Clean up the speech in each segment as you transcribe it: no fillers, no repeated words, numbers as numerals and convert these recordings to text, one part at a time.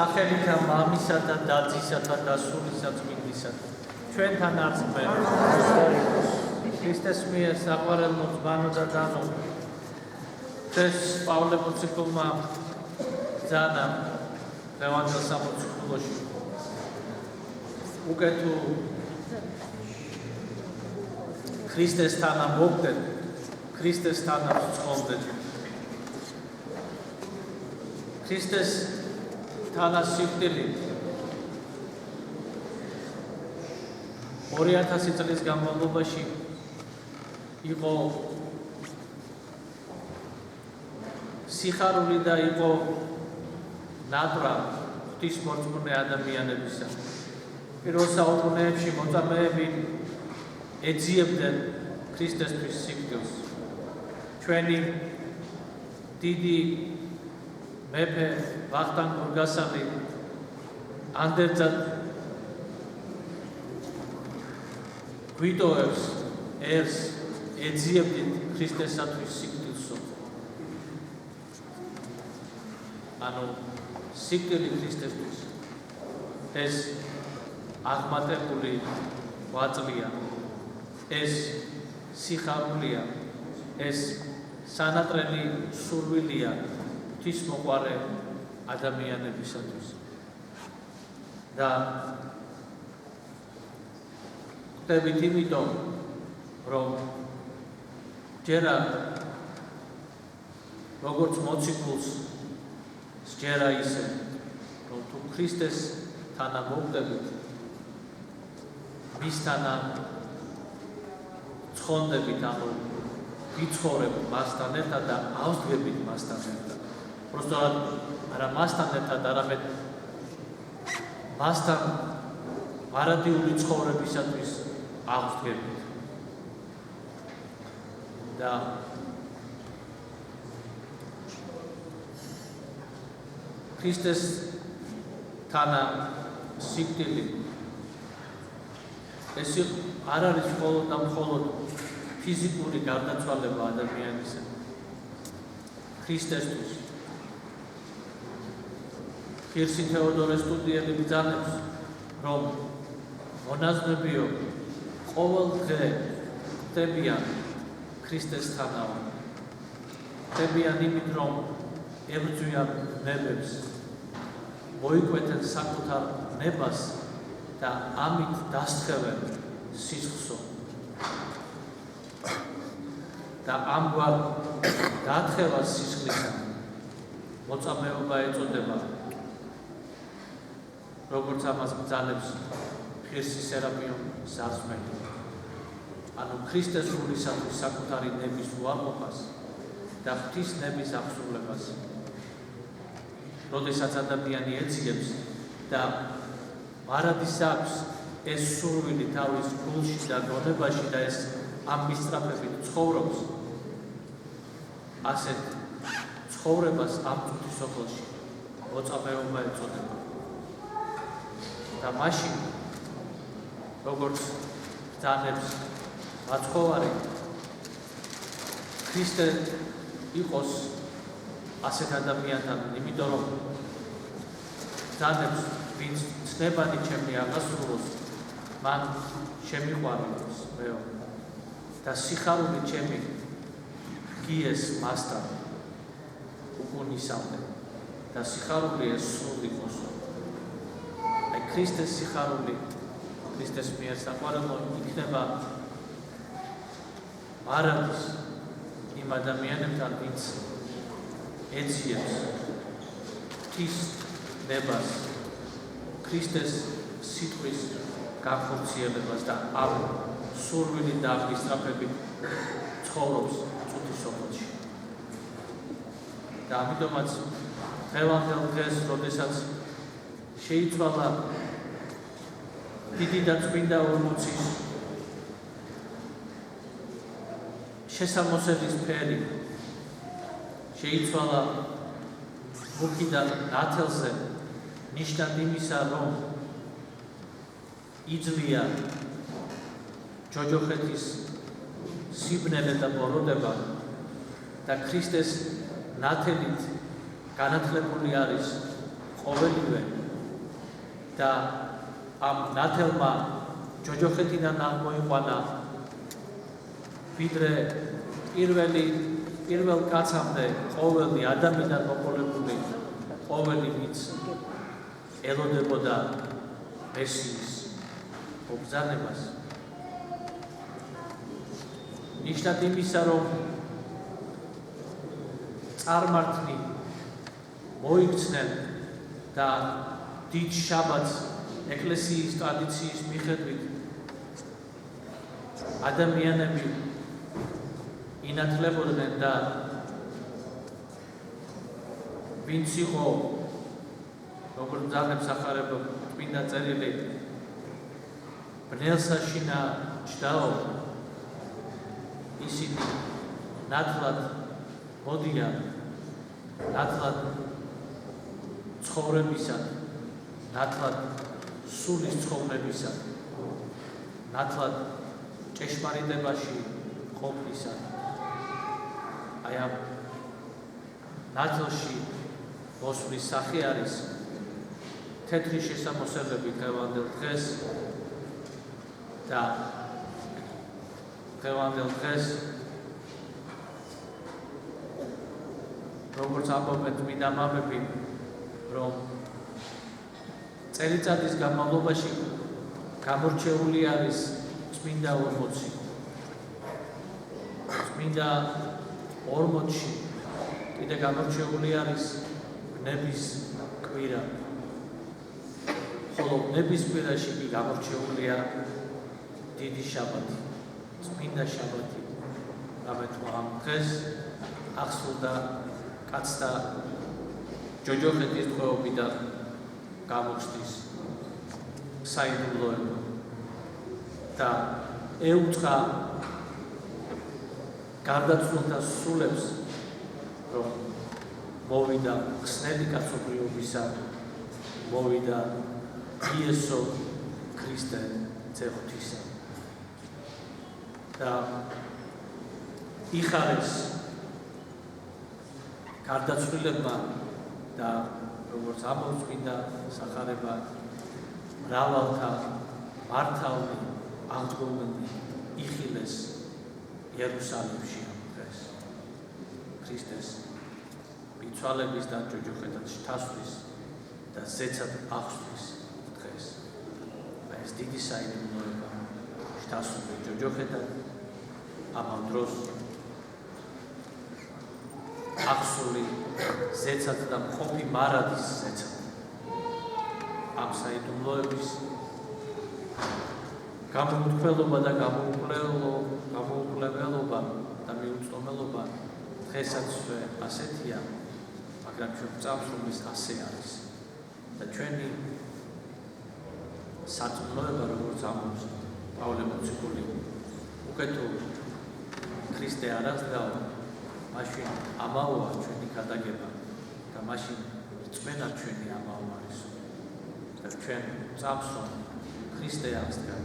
სახელითა მამისა და დაცისათა და სულისა წმინდისათა. ჩვენთან არწმენ ქრისტეს მიერ საყვარელო ძმანო და დანო ეს პავლე მოციქულმა ძანა ლევანდელ სამოციქულოში უკვე თუ ქრისტესთან მოგდეთ ქრისტესთან ვწყობდეთ ქრისტეს თანასიკვდილი 2000 წლის განმავლობაში იყო სიხარული და იყო ნატრა ღვთისმორწმუნე ადამიანებისა. პირველ საუკუნეებში მოწამეები ეძიებდნენ ქრისტესთვის სიკვდილს. ჩვენი დიდი მეფე ვახტანგ გორგასალი ანდერძად გვიტოვებს ერს ეძიებდით ქრისტესათვის სიკვდილსო. ანუ სიკვდილი ქრისტესთვის ეს აღმატებული ვაწლია, ეს სიხარულია, ეს სანატრელი სურვილია ღვთისმოყვარე ადამიანებისათვის. და ხდებით იმიტომ, რომ ჯერა როგორც მოციქულს სჯერა ისე, რომ თუ ქრისტეს თანა მოვდებით, მისთანა ცხონდებით, ანუ ვიცხოვრებით მასთან ერთად და ავსდგებით მასთან ერთად. Просто არა მასთან ერთად, არამედ მასთან არადიული ცხოვრებისათვის ავსდგებით. და ქრისტეს თანა სიკვდილი ეს არ არის მხოლოდ და მხოლოდ ფიზიკური გარდაცვალება ადამიანისა. ქრისტესთვის ღირსი თეოდორე სტუდიელი ბრძანებს, რომ მონაზვნებიო ყოველ დღე ხდებიან ქრისტესთანავე. ხდებიან იმით, რომ ებრძვიან ნებებს, მოიკვეთენ საკუთარ ნებას და ამით დასთხევენ სისხლსო. და ამგვარ დათხევას სისხლისა მოწამეობა ეწოდება, როგორც ამას ბრძანებს ღირსი სერაპიონ ზარზმელი. ანუ ქრისტეს სულისათვის საკუთარი ნების უარყოფას და ღვთის ნების აღსრულებას. როდესაც ადამიანი ეძიებს და მარადის აქვს ეს სურვილი თავის გულში და გონებაში და ეს ამ მისწრაფებით ცხოვრობს, ასეთ ცხოვრებას ამ წუთის სოფელში მოწამეობა ეწოდება. და მაშინ როგორც ბრძანებს მაცხოვარი, ქრისტე იყოს ასეთ ადამიანთან, იმიტომ რომ ბრძანებს, ვინც ცნებანი ჩემი აღასრულოს, მან შემიყვაროს მეო და სიხარული ჩემი გიეს მასთან უკუნისამდე და სიხარული ეს სრული იყოსო. აი ქრისტეს სიხარული, ქრისტეს მიერ საყვარელო იქნება მარადის იმ ადამიანებთან, ვინც ეძიებს ღვთის ნებას, ქრისტეს სიტყვის განხორციელებას და ამ სურვილი და მისწრაფებით ცხოვრობს წუთის სოფელში. და ამიტომაც დღევანდელ დღეს, როდესაც შეიცვალა დიდი და წმინდა ორმოცის შესამოსების ფერი, შეიცვალა მუქიდან ნათელზე ნიშნად იმისა, რომ იძლია ჯოჯოხეთის სიბნელე და ბოროტება და ქრისტეს ნათელით განათლებული არის ყოველივე და ამ ნათელმა ჯოჯოხეთიდან აღმოიყვანა ვიდრე პირველ კაცამდე ყოველი ადამიანიდან მოყოლებული ყოველი ვინც ელოდებოდა მესიის მობრძანებას. ნიშნად იმისა, რომ წარმართნი მოიქცნენ და დიდ შაბათს ეკლესიის ტრადიციის მიხედვით ადამიანები ინათლებოდნენ და ვინც იყო როგორც ძაღლებს ახარება წმინდა წერილი ბნელსაშინა ჯდაო ისინი ნათლად მოდიან ნათლად ცხოვრებისად ნათლად სულის ცხოვრებისად ნათლად ჭეშმარიტებაში ყოფნისად აი ამ ნათლში მოსვლის სახე არის თეთრი შესამოსელები დღევანდელ დღეს და დღევანდელ დღეს როგორც ამბობენ წმინდა მამები რომ წელიწადის განმავლობაში გამორჩეული არის წმინდა 40 წმინდა 40-ში კიდე გამორჩეული არის ნების კვირა ხოლო ნების კვირაში კი გამორჩეულია დიდი შაბათი წმინდა შაბათი რამეთუ ამ დღეს ახსოვდა კაცთა ჯოჯოხეთის დღეობიდან გამოჩნდის საიდუმლოება და ეუწყა გარდაცვლილთა სულებს რომ მოვიდა ხსნელი კაცობრიობისა მოვიდა იესო ქრისტე წეღვთისა და იხარეს გარდაცვლილებმა და როგორც ამბობს წმინდა სახარება მრავალთა მართალნი აღდგომნი იხილეს იერუსალიმში ამ დღეს ქრისტეს მიცვალების და ჯოჯოხეთად შთასვლის და ზეცად აღსვლის დღეს ეს დიდი საიდუმლოება შთასული ჯოჯოხეთად ამავ დროს აღსული ზეცად და მყოფი მარადის ზეცად ამ საიდუმლოების გამოუთქმელობა და გამოუკვლეველობა და მიუწვდომელობა დღესაც ასეთია, მაგრამ ჩვენ წამსვლის ასე არის და ჩვენი საწმლოება როგორც ამბობს პავლე მოციქული უკეთო ქრისტე არასდროა მაშინ ამაოა ჩვენი გადაგება და მაშინ რწმენა ჩვენი ამაო არის და ჩვენ წამსვლა ქრისტე აღსდგა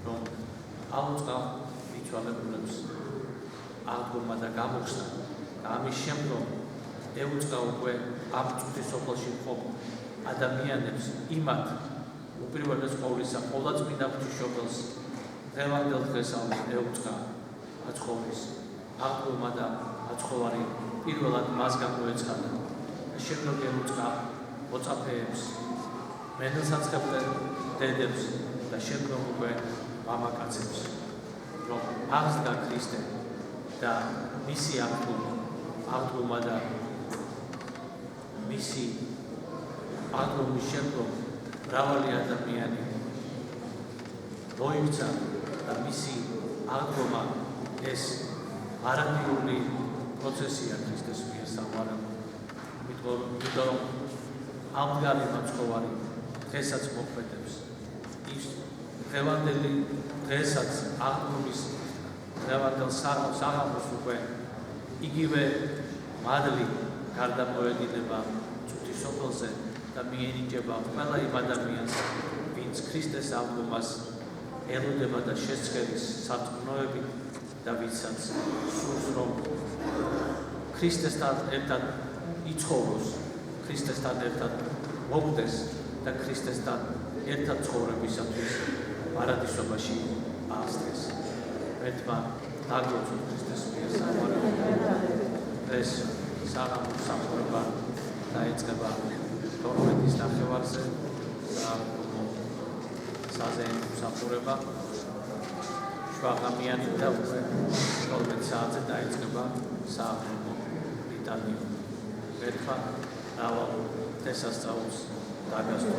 რომ აუწყა მიცვალებულებს აღდგომა და გამოხსნა და ამის შემდგომ ეუწყა უკვე ამ წუთის სოფელში მყოფ ადამიანებს იმათ უპირველეს ყოვლისა ყოვლადწმინდა ღვთისმშობელს დღევანდელ დღესავე ეუწყა აცხოვრის აღდგომა და აცხოვარი პირველად მას გამოეცხადა და შემდგომ ეუწყა მოწაფეებს მენელსაცხებელ დედებს და შემდგომ უკვე მამაკაცებს რომ აღსდგა ქრისტე და მისი აღდგომა და მისი აღდგომის შემდგომ მრავალი ადამიანი მოიქცა და მისი აღდგომა ეს არადიული პროცესია ქრისტეს მიერ სამყარო იმიტომ ამდგარი მაცხოვარი დღესაც მოქმედებს ის დღევანდელი დღესაც აღდგომის დღევანდელ საღამოს უკვე იგივე მადლი გარდამოედინება წუთის სოფელზე და მიენიჭება ყველა იმ ადამიანს ვინც ქრისტეს აღდგომას ელოდება და შესწევს სარწმუნოებით და ვინცაც სურს რომ ქრისტესთან ერთად იცხოვროს ქრისტესთან ერთად მოგვდეს და ქრისტესთან ერთად ცხოვრებისათვის პარადისობაში აღსდგეს. ერთმა დაგლოცოთ ქრისტეს მიერ საყვარელი. ეს საღამო სამხურება დაიწყება 12-ის ნახევარზე საზეიმო სამხურება შვაღამიანი და 12 საათზე დაიწყება სააღმრთო ლიტანიო. ერთმა რავალ დღესასწაულს დაგასწრო.